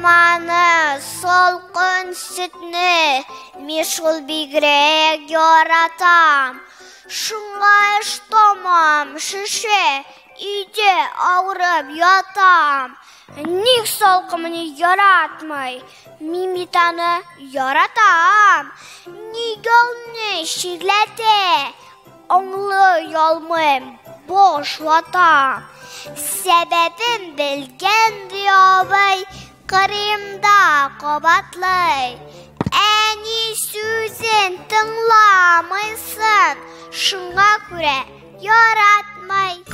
Айманы, солқын сүтні, мешіл бігірек яратам. Шыңға іштамам, шеше, үйде ауырып ятам. Ник солқымыны яратмай, мимитаны яратам. Нигелні ширләте, оңлы ялмым, бош ватам. Сәбәбін білгенді абай, қырымда қабатлай. Әні сөзін тыңламайсын, шыңға күрә яратмай.